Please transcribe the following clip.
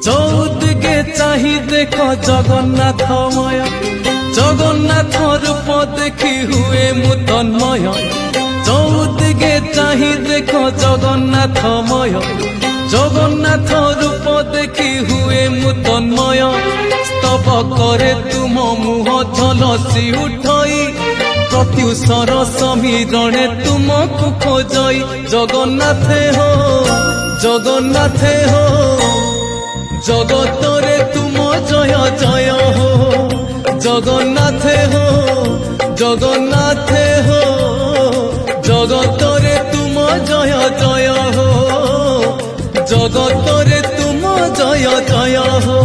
চৌদিকে চাহি দেখ জগন্নাথময়, জগন্নাথ রূপ দেখি হুয়ে মু তন্ময়। চৌদিকে চাহি দেখ জগন্নাথময়, জগন্নাথ রূপ দেখি হুয়ে মু তন্ময়। স্তব করে তুম মুহ ঝলসি উঠই, প্রত্যুষর সমীরণে তুমকু খোঁজই। জগন্নাথে হো, জগন্নাথে হো, জগতরে তুম জয় জয় হো। জগন্নাথে হো, জগন্নাথে হো, জগতরে তুম জয় জয় হো। জগতরে তুম জয় জয় হো।